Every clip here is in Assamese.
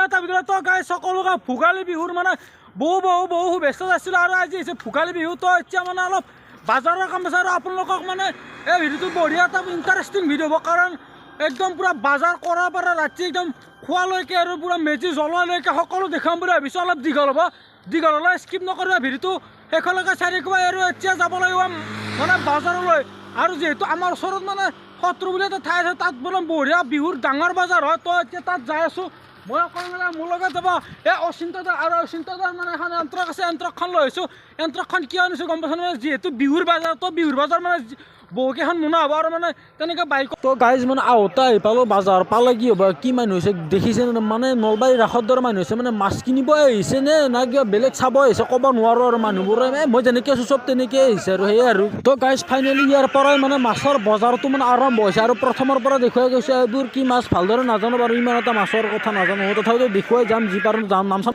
এটা ভিতৰত তো গাই সকলোকে ভোগালী বিহুৰ মানে বহু ব্যস্ত আছিলোঁ আৰু আজি হৈছে ভোগালী বিহু তো এতিয়া মানে অলপ বাজাৰৰ কাম আছে আৰু আপোনালোকক মানে এই ভিডিঅ'টো বঢ়িয়া এটা ইণ্টাৰেষ্টিং ভিডিঅ' হ'ব কাৰণ একদম পুৰা বাজাৰ কৰাৰ পৰা ৰাতি একদম খোৱালৈকে আৰু পুৰা মেজি জ্বলোৱালৈকে সকলো দেখাম বুলি ভাবিছোঁ অলপ দীঘল হ'ব দীঘল হ'লে স্কিপ নকৰিবা ভিডিঅ'টো শেষলৈকে চাই থাকিবা আৰু এতিয়া যাব লাগিব মানে বাজাৰলৈ আৰু যিহেতু আমাৰ ওচৰত মানে সত্ৰ বুলি এটা ঠাই আছে তাত বোলে বঢ়িয়া বিহুৰ ডাঙৰ বাজাৰ হয় তো এতিয়া তাত যাই আছোঁ মই অকল মানে মোৰ লগত যাব এই অচিন্তদাৰ আৰু অচিন্তদাৰ মানে এখন এণ্ট্ৰক আছে এণ্ট্ৰকখন লৈ আহিছোঁ এণ্ট্ৰকখন কিয় আনিছোঁ গম পাইছোঁ মানে যিহেতু বিহুৰ বাজাৰ তো বিহুৰ বাজাৰ মানে বহুকেইখন মোনা হ'ব আৰু মানে তেনেকৈ বাইক তো গাইজ মানে আহোঁতে আহি পালোঁ বাজাৰ পালে কি হ'ব কি মানুহ হৈছে দেখিছে মানে নলবাৰী ৰাসৰ দৰে মানুহ হৈছে মানে মাছ কিনিব আহিছে নে না কিবা বেলেগ চাব আহিছে ক'ব নোৱাৰোঁ আৰু মানুহবোৰে মই যেনেকৈ আছোঁ চব তেনেকৈ আহিছে আৰু সেয়ে আৰু তো গাইজ ফাইনেলি ইয়াৰ পৰাই মানে মাছৰ বজাৰটো মানে আৰম্ভ হৈছে আৰু প্ৰথমৰ পৰা দেখুৱাই গৈছে এইবোৰ কি মাছ ভালদৰে নাজানো বাৰু ইমান এটা মাছৰ কথা নাজানো তথাপিতো দেখুৱাই যাম যি পাৰোঁ যাম নাম চাম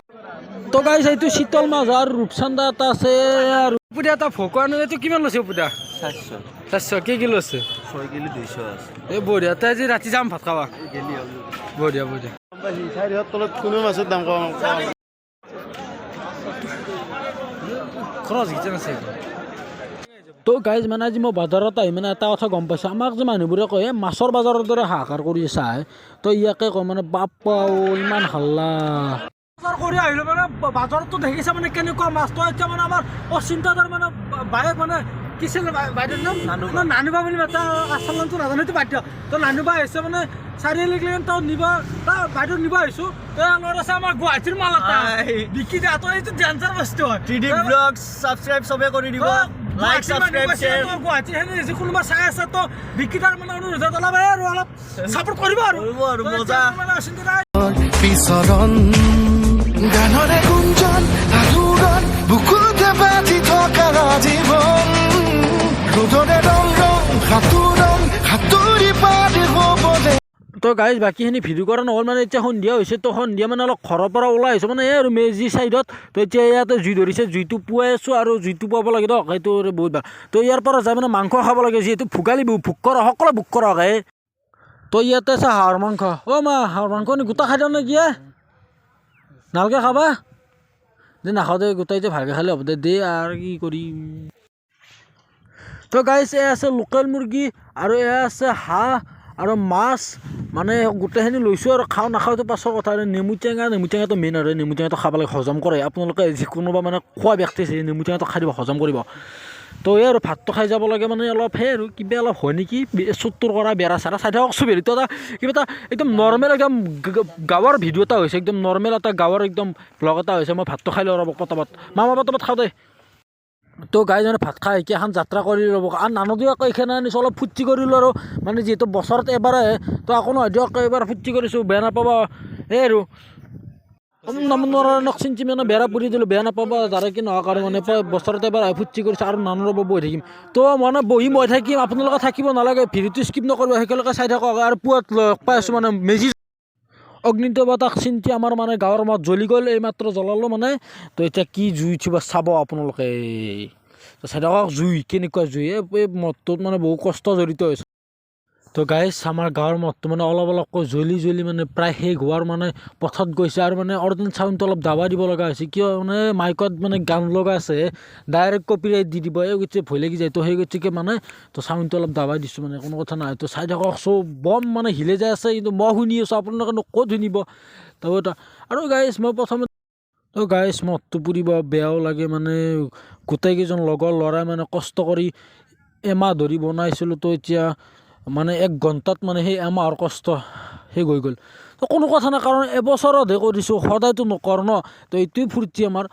তো গাইজ এইটো শীতল মাছ আৰু ৰূপচান্দা এটা আছে আৰু উপদা এটা ভকুৱা এইটো কিমান লৈছে উপদা 400 কি কিলো আছে 6 কিলো 200 আছে এই বঢ়িয়া তাই আজি ৰাতি যাম ভাত খাবা বঢ়িয়া তলত কোনো মাছৰ দাম কম খৰচ কিমান আছে তো গাইজ মানে আজি মই বাজাৰত আহি মানে এটা কথা গম পাইছোঁ আমাক যে মানুহবোৰে কয় মাছৰ বাজাৰৰ দৰে হাহাকাৰ কৰি চাই তো ইয়াকে কয় মানে বাপ্পা ইমান হাল্লা বজাৰ কৰি আহিলোঁ মানে বাজাৰতো দেখিছে মানে কেনেকুৱা মাছ তো এতিয়া মানে আমাৰ অচিন্তাদাৰ মানে বাইক মানে কিছিল বাইদেউৰ নাম নানুবা বুলি মাতা আচল নামটো নাজানো সেইটো বাধ্য তো নানুবা আহিছে মানে চাৰিআলিক তো নিবা বাইদেউ নিব আহিছোঁ লগত আছে আমাৰ গুৱাহাটীৰ মাল এটা বিকি দিয়া তো এইটো ডেঞ্জাৰ বস্তু হয় 3D ব্লগছ সাবস্ক্ৰাইব সবে কৰি দিব লাইক সাবস্ক্ৰাইব শ্বেয়াৰ গুৱাহাটী হেনে কোনোবা চাই আছে তো বিকিদাৰ মানে অনুৰোধ অলপ আৰু অলপ ছাপোৰ্ট কৰিব আৰু মজা মানে অচিন্তা বিচৰণ গানৰে গুঞ্জন আলোড়ন বুকুতে বাজি থকা জীৱন ৰ'দৰে ৰং ৰং সাঁতুৰি পাৰি হ'বলে তো গাইজ বাকীখিনি ভিডিঅ' কৰা নহ'ল মানে এতিয়া সন্ধিয়া হৈছে তো সন্ধিয়া মানে অলপ ঘৰৰ পৰা ওলাই আহিছোঁ মানে এই আৰু মেজি চাইডত তো এতিয়া ইয়াতে জুই ধৰিছে জুইটো পুৱাই আছোঁ আৰু জুইটো পুৱাব লাগে দিয়ক সেইটো বহুত ভাল তো ইয়াৰ পৰা যাই মানে মাংস খাব লাগে যিহেতু ভোগালী বিহু ভোগ কৰা সকলোৱে ভোগ কৰা হয় তো ইয়াতে আছে হাঁহৰ মাংস মা হাঁহৰ মাংস গোটা খাই দিওঁ নেকি নালকে খাবা যে নাখাওঁ দে গোটাই যে ভালকৈ খালে হ'ব দে আৰু কি কৰিম তো গাইজ এয়া আছে লোকেল মুৰ্গী আৰু এয়া আছে হাঁহ আৰু মাছ মানে গোটেইখিনি লৈছোঁ আৰু খাওঁ নাখাওঁতো পাছৰ কথা আৰু নেমু টেঙাটো মেইন আৰু নেমু টেঙাটো খাব লাগে হজম কৰে আপোনালোকে যিকোনোবা মানে খোৱা ব্যক্তি আছে নেমু টেঙাটো খাই দিব হজম কৰিব তো এই আৰু ভাতটো খাই যাব লাগে মানে অলপ সেই আৰু কিবা অলপ হয় নেকি চুটটোৰ কৰা বেৰা চেৰা চাই থাকক চবেই এটা কিবা এটা একদম নৰ্মেল একদম গাঁৱৰ ভিডিঅ' এটা হৈছে একদম নৰ্মেল এটা গাঁৱৰ একদম ব্লগ এটা হৈছে মই ভাতটো খাই লওঁ ৰ'ব পটাপট মামা পটাপট খাওঁ দে তো গাইজ মানে ভাত খাই এতিয়া এখন যাত্ৰা কৰি ৰ'ব আৰু নানদিও আকৌ এইখানে আনিছোঁ অলপ ফূৰ্তি কৰিলোঁ আৰু মানে যিহেতু বছৰত এবাৰ আহে তো আকৌ নহয় দিয়ক এবাৰ ফূৰ্তি কৰিছোঁ বেয়া নাপাবা এই আৰু নামক চিন্তি মানে বেৰা পুৰি দিলোঁ বেয়া নাপাবা যাৰে কি নহয় কাৰণ মানে বছৰত এবাৰ আহি ফূৰ্তি কৰিছোঁ আৰু নানৰ ৰ'ব বহি থাকিম তো মানে বহি মই থাকিম আপোনালোকে থাকিব নালাগে ভিডিঅ'টো স্কিপ নকৰিব সেইকাৰণে চাই থাকক আৰু পুৱাত লগ পাই আছোঁ মানে মেজি অগ্নিটো বতাহ চিন্তি আমাৰ মানে গাঁৱৰ মাত জ্বলি গ'ল এইমাত্ৰ জ্বলালোঁ মানে তো এতিয়া কি জুই উঠিব চাব আপোনালোকে তো চাই থাকক জুই কেনেকুৱা জুই এই মদটোত মানে বহু কষ্ট জড়িত হৈছে তো গাইজ আমাৰ গাঁৱৰ মদটো মানে অলপকৈ জ্বলি মানে প্ৰায় শেষ হোৱাৰ মানে পথত গৈছে আৰু মানে অৰিজিনেল চাউণ্ডটো অলপ দাবাই দিব লগা হৈছে কিয় মানে মাইকত মানে গান লগা আছে ডাইৰেক্ট কপিৰাইট দি দিব এই গতিকে ভয় লাগি যায় তো সেই গতিকে মানে তো চাউণ্ডটো অলপ দাবাই দিছোঁ মানে কোনো কথা নাই তো চাই থাকক চব বম মানে হিলে যাই আছে কিন্তু মই শুনি আছোঁ আপোনালোকে ক'ত শুনিব তাৰপৰা আৰু গাইজ মই প্ৰথমে তো গাইজ মদটো পুৰিব বেয়াও লাগে মানে গোটেইকেইজন লগৰ ল'ৰাই মানে কষ্ট কৰি এমাহ ধৰি বনাইছিলোঁ তো এতিয়া মানে 1 ঘণ্টাত মানে সেই এমাহৰ কষ্ট শেষ হৈ গ'ল তো কোনো কথা নাই কাৰণ এবছৰতহে কৰিছোঁ সদায়তো নকৰ ন তো এইটোৱে ফূৰ্তি আমাৰ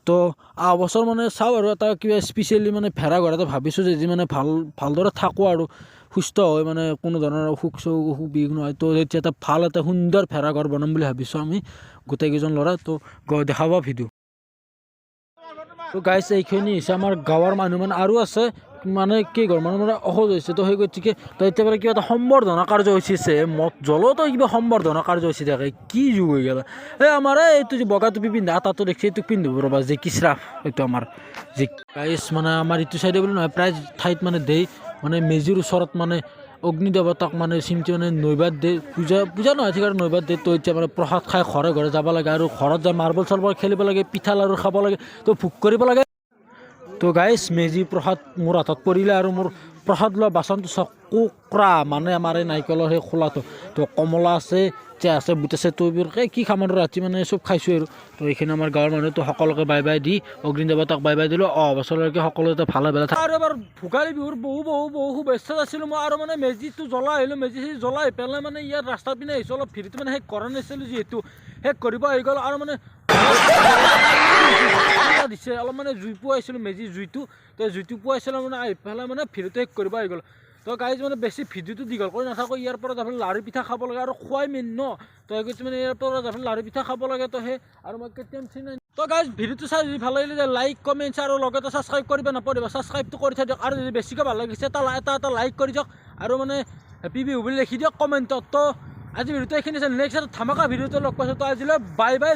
তো অহা বছৰ মানে চাওঁ আৰু এটা কিবা স্পেচিয়েলি মানে ভেড়াঘৰ এটা ভাবিছোঁ যে যি মানে ভালদৰে থাকোঁ আৰু সুস্থ হয় মানে কোনো ধৰণৰ অসুখ বিঘ্ন নহয় তো এতিয়া এটা ভাল এটা সুন্দৰ ভেড়াঘৰ বনাম বুলি ভাবিছোঁ আমি গোটেইকেইজন ল'ৰা তো দেখাব ভিডিঅ' তো গাইজ এইখিনি হৈছে আমাৰ গাঁৱৰ মানুহ মানে আৰু আছে মানে কি ঘৰ মানুহ মানে অসুখ হৈছে তো সেই গতিকে তো এতিয়া কিবা এটা সম্বৰ্ধনা কাৰ্য হৈছে মদ জ্বলতো কিবা সম্বৰ্ধনা কাৰ্য হৈছে থাকে কি যুগ হৈ গ'ল এই আমাৰ এইটো যে বগা টুপি পিন্ধা তাতো দেখছি এইটো পিন্ধিব ৰ'বা যে কিচৰাফ এইটো আমাৰ যে গাইজ মানে আমাৰ ইটো চাইডে বুলি নহয় প্ৰায় ঠাইত মানে দেই মানে মেজিৰ ওচৰত মানে অগ্নি দেৱতাক মানে চিমটি মানে নৈবাদ দিয়ে পূজা নহয় ঠিক আৰু নৈবাদ দিয়ে তো এতিয়া মানে প্ৰসাদ খাই ঘৰে ঘৰে যাব লাগে আৰু ঘৰত যায় মাৰ্বল চাৰ্বল খেলিব লাগে পিঠা লাড়ু খাব লাগে তো ভোগ কৰিব লাগে তো গাইজ মেজি প্ৰসাদ মোৰ হাতত পৰিলে আৰু মোৰ প্ৰসাদ লোৱা বাচনটো চকুকৰা মানে আমাৰ এই নাৰিকলৰ সেই খোলাটো তো কমলা আছে চেয়া আছে বুট আছে তো এইবোৰকে কি খাম আৰু ৰাতি মানে চব খাইছোঁ আৰু তো এইখিনি আমাৰ গাঁৱৰ মানুহটো সকলোকে বাই বাই দি অগ্নি দেৱতাক বাই বাই দিলোঁ বছৰলৈকে সকলোতে ভালে ভালে থাকে আৰু এবাৰ ভোগালী বিহুৰ বহু শুভেচ্ছা আছিলোঁ মই আৰু মানে মেজিটো জ্বলাই আহিলোঁ মেজি জ্বলাই পেলাই মানে ইয়াত ৰাস্তাৰ পিনে আহিছোঁ অলপ ভিৰিটো মানে শেষ কৰা নাছিলোঁ যিহেতু শেষ কৰিব আহি গ'ল আৰু মানে দিছে অলপ মানে জুই পুৱাইছিলোঁ মেজি জুইটো তো জুইটো পুৱাইছিলোঁ মানে আহি পেলাই মানে ভিডিঅ'টো শেষ কৰিব আহি গ'ল তো গাইজ মানে বেছি ভিডিঅ'টো দীঘল কৰি নাথাকোঁ ইয়াৰ পৰা যাবলৈ লাড়ু পিঠা খাব লাগে আৰু খুৱাই মেইন ন তো কৈছোঁ মানে ইয়াৰ পৰা যাবলৈ লাড়ু পিঠা খাব লাগে তো সেই আৰু মই কেতিয়াম চিনি তো গাইজ ভিডিঅ'টো চাই যদি ভাল লাগিলে যে লাইক কমেণ্টছ আৰু লগতে ছাবস্ক্ৰাইব কৰিব নাপাহৰিবা ছাবস্ক্ৰাইবটো কৰি থৈ দিয়ক আৰু যদি বেছিকৈ ভাল লাগিছে এটা লাইক কৰি দিয়ক আৰু মানে হেপী বিহু বুলি লিখি দিয়ক কমেণ্টত তো আজি ভিডিঅ'টো এইখিনি আছে নেক্সট ধামাকা ভিডিঅ'টো লগ পাইছোঁ তো আজিলৈ বাই বাই